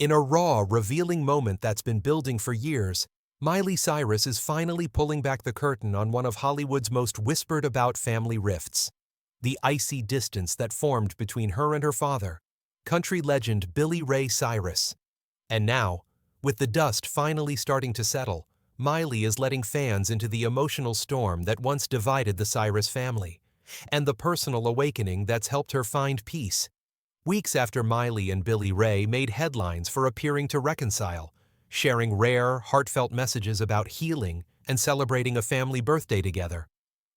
In a raw, revealing moment that's been building for years, Miley Cyrus is finally pulling back the curtain on one of Hollywood's most whispered-about family rifts. The icy distance that formed between her and her father, country legend Billy Ray Cyrus. And now, with the dust finally starting to settle, Miley is letting fans into the emotional storm that once divided the Cyrus family, and the personal awakening that's helped her find peace. Weeks after Miley and Billy Ray made headlines for appearing to reconcile, sharing rare, heartfelt messages about healing and celebrating a family birthday together,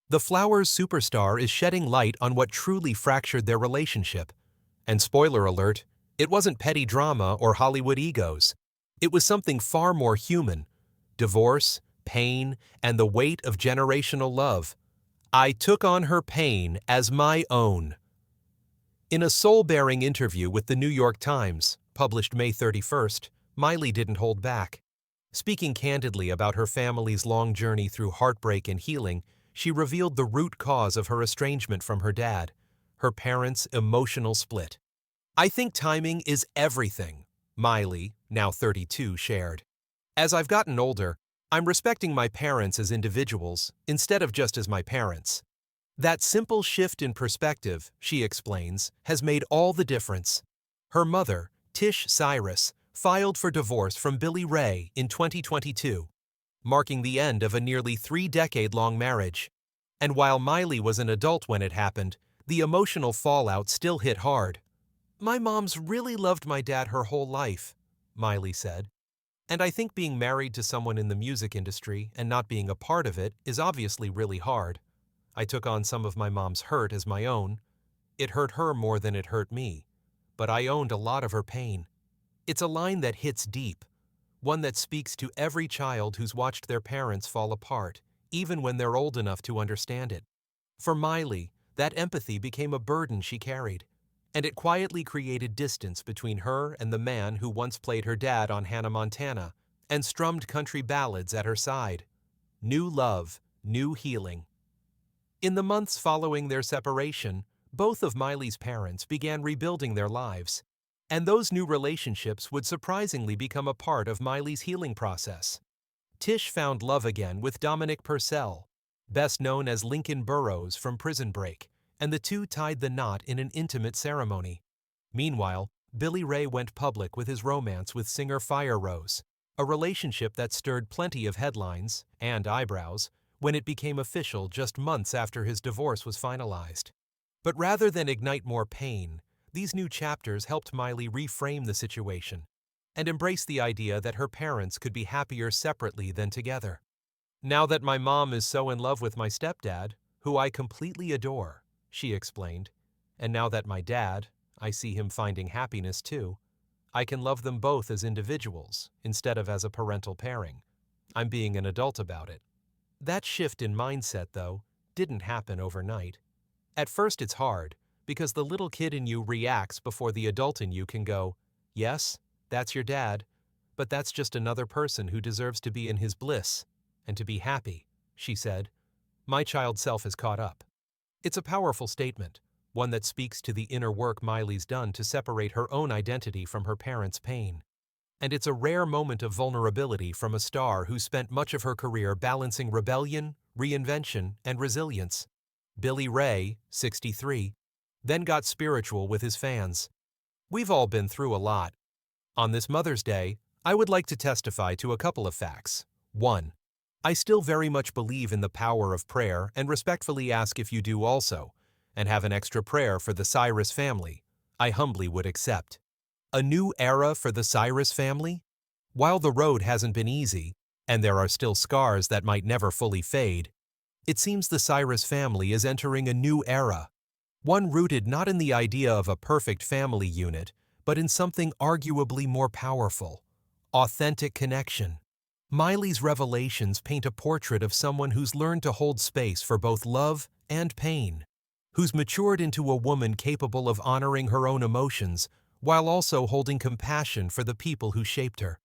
the Flowers superstar is shedding light on what truly fractured their relationship. And spoiler alert, it wasn't petty drama or Hollywood egos. It was something far more human: divorce, pain, and the weight of generational love. I took on her pain as my own. In a soul-bearing interview with the New York Times, published May 31st, Miley didn't hold back. Speaking candidly about her family's long journey through heartbreak and healing, she revealed the root cause of her estrangement from her dad, her parents' emotional split. "I think timing is everything," Miley, now 32, shared. "As I've gotten older, I'm respecting my parents as individuals instead of just as my parents. That simple shift in perspective," she explains, "has made all the difference." Her mother, Tish Cyrus, filed for divorce from Billy Ray in 2022, marking the end of a nearly 3-decade-long marriage. And while Miley was an adult when it happened, the emotional fallout still hit hard. "My mom's really loved my dad her whole life," Miley said. "And I think being married to someone in the music industry and not being a part of it is obviously really hard. I took on some of my mom's hurt as my own. It hurt her more than it hurt me, but I owned a lot of her pain." It's a line that hits deep, one that speaks to every child who's watched their parents fall apart, even when they're old enough to understand it. For Miley, that empathy became a burden she carried, and it quietly created distance between her and the man who once played her dad on Hannah Montana and strummed country ballads at her side. New love, new healing. In the months following their separation, both of Miley's parents began rebuilding their lives, and those new relationships would surprisingly become a part of Miley's healing process. Tish found love again with Dominic Purcell, best known as Lincoln Burrows from Prison Break, and the two tied the knot in an intimate ceremony. Meanwhile, Billy Ray went public with his romance with singer Fire Rose, a relationship that stirred plenty of headlines and eyebrows when it became official just months after his divorce was finalized. But rather than ignite more pain, these new chapters helped Miley reframe the situation and embrace the idea that her parents could be happier separately than together. "Now that my mom is so in love with my stepdad, who I completely adore," she explained, "and now that my dad, I see him finding happiness too, I can love them both as individuals instead of as a parental pairing. I'm being an adult about it." That shift in mindset, though, didn't happen overnight. At first it's hard, because the little kid in you reacts before the adult in you can go, "Yes, that's your dad, but that's just another person who deserves to be in his bliss and to be happy," she said. "My child self has caught up." It's a powerful statement, one that speaks to the inner work Miley's done to separate her own identity from her parents' pain. And it's a rare moment of vulnerability from a star who spent much of her career balancing rebellion, reinvention, and resilience. Billy Ray, 63, then got spiritual with his fans. We've all been through a lot. On this Mother's Day, I would like to testify to a couple of facts. 1. I still very much believe in the power of prayer and respectfully ask if you do also, and have an extra prayer for the Cyrus family. I humbly would accept. A new era for the Cyrus family? While the road hasn't been easy, and there are still scars that might never fully fade, it seems the Cyrus family is entering a new era. One rooted not in the idea of a perfect family unit, but in something arguably more powerful: authentic connection. Miley's revelations paint a portrait of someone who's learned to hold space for both love and pain, who's matured into a woman capable of honoring her own emotions while also holding compassion for the people who shaped her.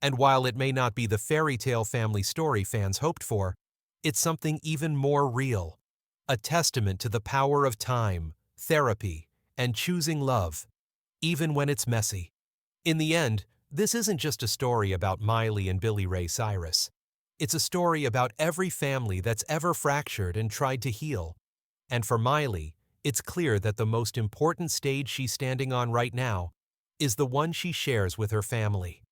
And while it may not be the fairy tale family story fans hoped for, it's something even more real. A testament to the power of time, therapy, and choosing love, even when it's messy. In the end, This isn't just a story about Miley and Billy Ray Cyrus. It's a story about every family that's ever fractured and tried to heal. And for Miley, it's clear that the most important stage she's standing on right now is the one she shares with her family.